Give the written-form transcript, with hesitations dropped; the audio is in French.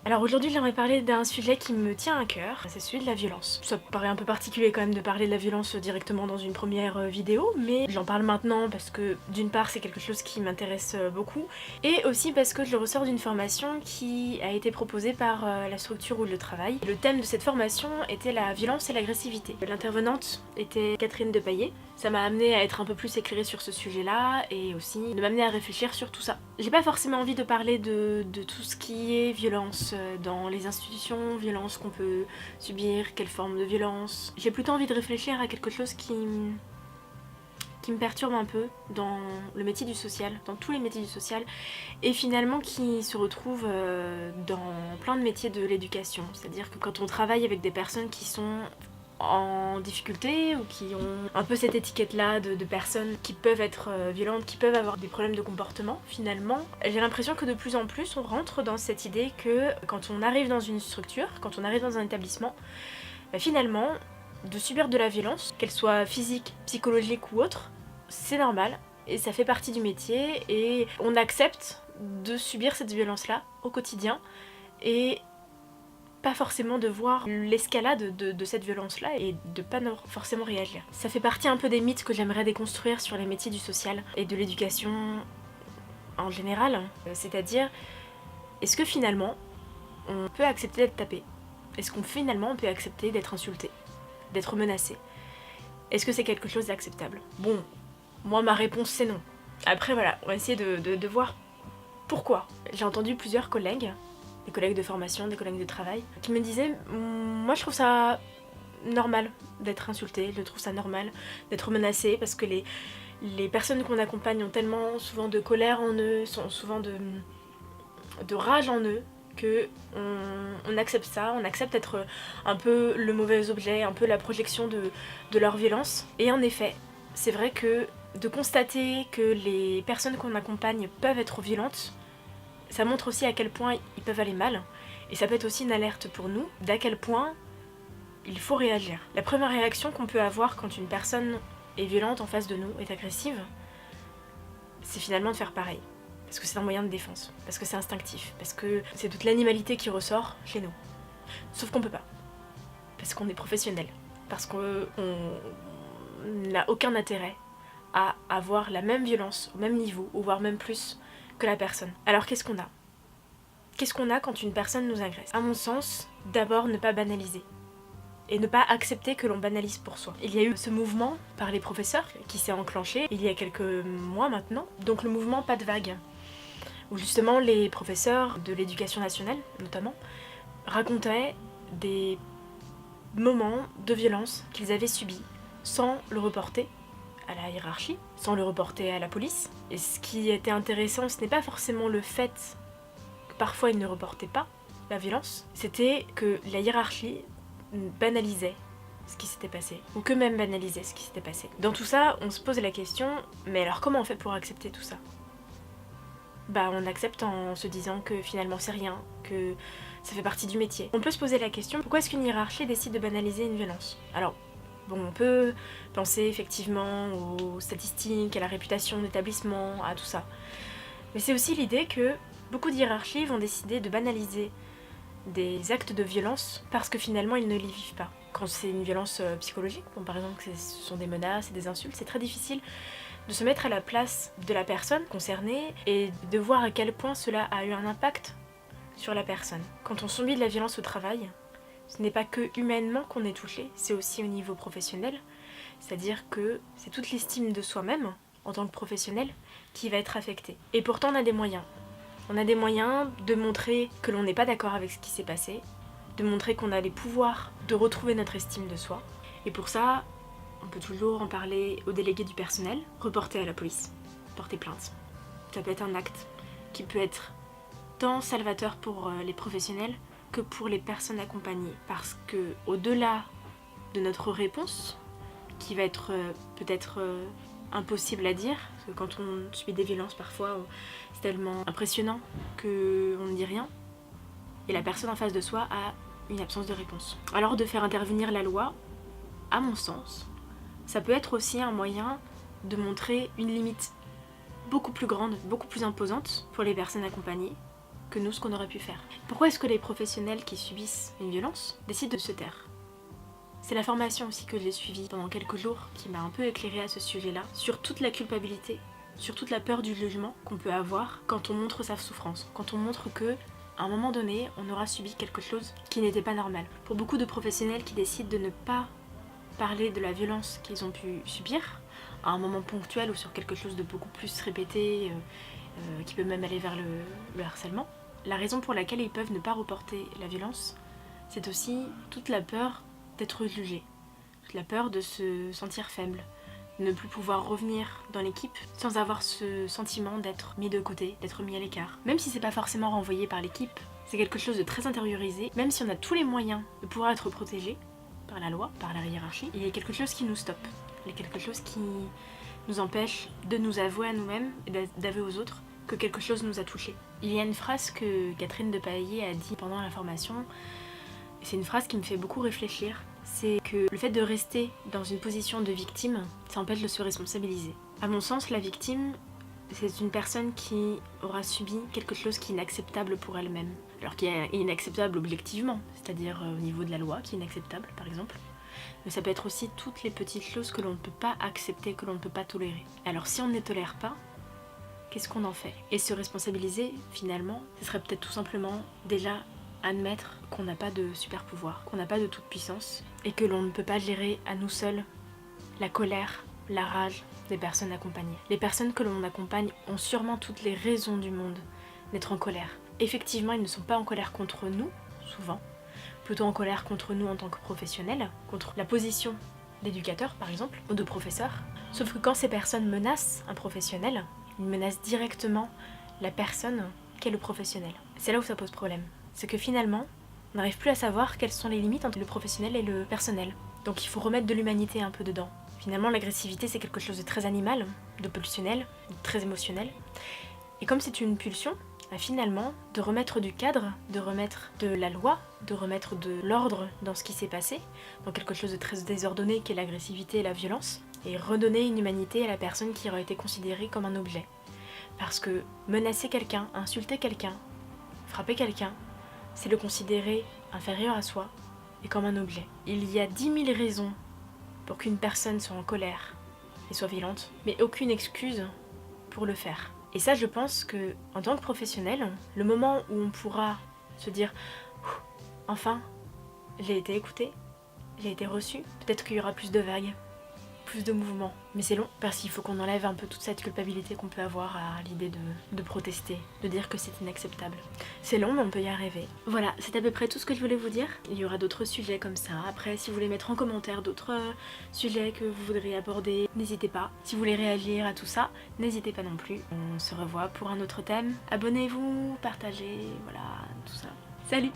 Alors aujourd'hui j'aimerais parler d'un sujet qui me tient à cœur, c'est celui de la violence. Ça paraît un peu particulier quand même de parler de la violence directement dans une première vidéo, mais j'en parle maintenant parce que d'une part c'est quelque chose qui m'intéresse beaucoup, et aussi parce que je le ressors d'une formation qui a été proposée par la structure où je travaille. Le thème de cette formation était la violence et l'agressivité. L'intervenante était Catherine Depailler. Ça m'a amené à être un peu plus éclairée sur ce sujet-là et aussi de m'amener à réfléchir sur tout ça. J'ai pas forcément envie de parler de tout ce qui est violence dans les institutions, violence qu'on peut subir, quelle forme de violence. J'ai plutôt envie de réfléchir à quelque chose qui me perturbe un peu dans le métier du social, dans tous les métiers du social, et finalement qui se retrouve dans plein de métiers de l'éducation. C'est-à-dire que quand on travaille avec des personnes qui sont en difficulté ou qui ont un peu cette étiquette-là de personnes qui peuvent être violentes, qui peuvent avoir des problèmes de comportement, finalement, j'ai l'impression que de plus en plus on rentre dans cette idée que quand on arrive dans une structure, quand on arrive dans un établissement, finalement, de subir de la violence, qu'elle soit physique, psychologique ou autre, c'est normal et ça fait partie du métier et on accepte de subir cette violence-là au quotidien et pas forcément de voir l'escalade de cette violence-là et de pas forcément réagir. Ça fait partie un peu des mythes que j'aimerais déconstruire sur les métiers du social et de l'éducation en général. C'est-à-dire, est-ce que finalement on peut accepter d'être tapé? Est-ce qu'on finalement on peut accepter d'être insulté, d'être menacé? Est-ce que c'est quelque chose d'acceptable? Bon, moi ma réponse c'est non. Après voilà, on va essayer de voir pourquoi. J'ai entendu plusieurs collègues, des collègues de formation, des collègues de travail, qui me disaient moi je trouve ça normal d'être insulté, je trouve ça normal d'être menacé parce que les personnes qu'on accompagne ont tellement souvent de colère en eux, ont souvent de rage en eux, que on accepte ça, on accepte d'être un peu le mauvais objet, un peu la projection de leur violence. Et en effet, c'est vrai que de constater que les personnes qu'on accompagne peuvent être violentes, ça montre aussi à quel point ils peuvent aller mal, et ça peut être aussi une alerte pour nous d'à quel point il faut réagir. La première réaction qu'on peut avoir quand une personne est violente en face de nous, est agressive, c'est finalement de faire pareil. Parce que c'est un moyen de défense, parce que c'est instinctif, parce que c'est toute l'animalité qui ressort chez nous. Sauf qu'on peut pas, parce qu'on est professionnel, parce qu'on n'a aucun intérêt à avoir la même violence, au même niveau, ou voire même plus que la personne. Alors qu'est-ce qu'on a? Qu'est-ce qu'on a quand une personne nous agresse? À mon sens, d'abord ne pas banaliser. Et ne pas accepter que l'on banalise pour soi. Il y a eu ce mouvement par les professeurs qui s'est enclenché il y a quelques mois maintenant, donc le mouvement Pas de vague, où justement les professeurs de l'éducation nationale, notamment, racontaient des moments de violence qu'ils avaient subis sans le reporter à la hiérarchie, sans le reporter à la police. Et ce qui était intéressant, ce n'est pas forcément le fait que parfois ils ne reportaient pas la violence, c'était que la hiérarchie banalisait ce qui s'était passé, ou que même banalisait ce qui s'était passé. Dans tout ça, on se pose la question, mais alors comment on fait pour accepter tout ça? Bah on accepte en se disant que finalement c'est rien, que ça fait partie du métier. On peut se poser la question, pourquoi est-ce qu'une hiérarchie décide de banaliser une violence? Alors, bon, on peut penser effectivement aux statistiques, à la réputation d'établissement, à tout ça. Mais c'est aussi l'idée que beaucoup de hiérarchies vont décider de banaliser des actes de violence parce que finalement ils ne les vivent pas. Quand c'est une violence psychologique, bon, par exemple ce sont des menaces et des insultes, c'est très difficile de se mettre à la place de la personne concernée et de voir à quel point cela a eu un impact sur la personne. Quand on subit de la violence au travail, ce n'est pas que humainement qu'on est touché, c'est aussi au niveau professionnel, c'est-à-dire que c'est toute l'estime de soi-même en tant que professionnel qui va être affectée. Et pourtant on a des moyens. On a des moyens de montrer que l'on n'est pas d'accord avec ce qui s'est passé, de montrer qu'on a les pouvoirs de retrouver notre estime de soi. Et pour ça, on peut toujours en parler au délégué du personnel, reporter à la police, porter plainte. Ça peut être un acte qui peut être tant salvateur pour les professionnels que pour les personnes accompagnées. Parce que au-delà de notre réponse, qui va être peut-être impossible à dire, parce que quand on subit des violences parfois c'est tellement impressionnant qu'on ne dit rien, et la personne en face de soi a une absence de réponse. Alors de faire intervenir la loi, à mon sens, ça peut être aussi un moyen de montrer une limite beaucoup plus grande, beaucoup plus imposante pour les personnes accompagnées, que nous ce qu'on aurait pu faire. Pourquoi est-ce que les professionnels qui subissent une violence décident de se taire? C'est la formation aussi que j'ai suivie pendant quelques jours qui m'a un peu éclairée à ce sujet-là, sur toute la culpabilité, sur toute la peur du jugement qu'on peut avoir quand on montre sa souffrance, quand on montre que à un moment donné, on aura subi quelque chose qui n'était pas normal. Pour beaucoup de professionnels qui décident de ne pas parler de la violence qu'ils ont pu subir, à un moment ponctuel ou sur quelque chose de beaucoup plus répété, qui peut même aller vers le harcèlement, la raison pour laquelle ils peuvent ne pas reporter la violence, c'est aussi toute la peur d'être jugé, toute la peur de se sentir faible, de ne plus pouvoir revenir dans l'équipe sans avoir ce sentiment d'être mis de côté, d'être mis à l'écart. Même si c'est pas forcément renvoyé par l'équipe, c'est quelque chose de très intériorisé, même si on a tous les moyens de pouvoir être protégé par la loi, par la hiérarchie, il y a quelque chose qui nous stoppe, il y a quelque chose qui nous empêche de nous avouer à nous-mêmes et d'avouer aux autres que quelque chose nous a touchés. Il y a une phrase que Catherine de Paillé a dit pendant la formation, et c'est une phrase qui me fait beaucoup réfléchir, c'est que le fait de rester dans une position de victime, ça empêche de se responsabiliser. À mon sens, la victime, c'est une personne qui aura subi quelque chose qui est inacceptable pour elle-même. Alors qui est inacceptable objectivement, c'est-à-dire au niveau de la loi, qui est inacceptable par exemple. Mais ça peut être aussi toutes les petites choses que l'on ne peut pas accepter, que l'on ne peut pas tolérer. Alors si on ne les tolère pas, qu'est-ce qu'on en fait? Et se responsabiliser, finalement, ce serait peut-être tout simplement déjà admettre qu'on n'a pas de super pouvoir, qu'on n'a pas de toute puissance, et que l'on ne peut pas gérer à nous seuls la colère, la rage des personnes accompagnées. Les personnes que l'on accompagne ont sûrement toutes les raisons du monde d'être en colère. Effectivement, ils ne sont pas en colère contre nous, souvent, plutôt en colère contre nous en tant que professionnels, contre la position d'éducateur par exemple, ou de professeur. Sauf que quand ces personnes menacent un professionnel, ils menacent directement la personne qu'est le professionnel. C'est là où ça pose problème. C'est que finalement, on n'arrive plus à savoir quelles sont les limites entre le professionnel et le personnel. Donc il faut remettre de l'humanité un peu dedans. Finalement, l'agressivité c'est quelque chose de très animal, de pulsionnel, de très émotionnel. Et comme c'est une pulsion, finalement, de remettre du cadre, de remettre de la loi, de remettre de l'ordre dans ce qui s'est passé, dans quelque chose de très désordonné qu'est l'agressivité et la violence, et redonner une humanité à la personne qui aurait été considérée comme un objet. Parce que menacer quelqu'un, insulter quelqu'un, frapper quelqu'un, c'est le considérer inférieur à soi et comme un objet. Il y a 10 000 raisons pour qu'une personne soit en colère et soit violente, mais aucune excuse pour le faire. Et ça, je pense que, en tant que professionnel, le moment où on pourra se dire « Enfin, j'ai été écoutée, j'ai été reçue », peut-être qu'il y aura plus de vagues, plus de mouvements. Mais c'est long, parce qu'il faut qu'on enlève un peu toute cette culpabilité qu'on peut avoir à l'idée de protester, de dire que c'est inacceptable. C'est long, mais on peut y arriver. Voilà, c'est à peu près tout ce que je voulais vous dire. Il y aura d'autres sujets comme ça. Après, si vous voulez mettre en commentaire d'autres sujets que vous voudriez aborder, n'hésitez pas. Si vous voulez réagir à tout ça, n'hésitez pas non plus. On se revoit pour un autre thème. Abonnez-vous, partagez, voilà, tout ça. Salut!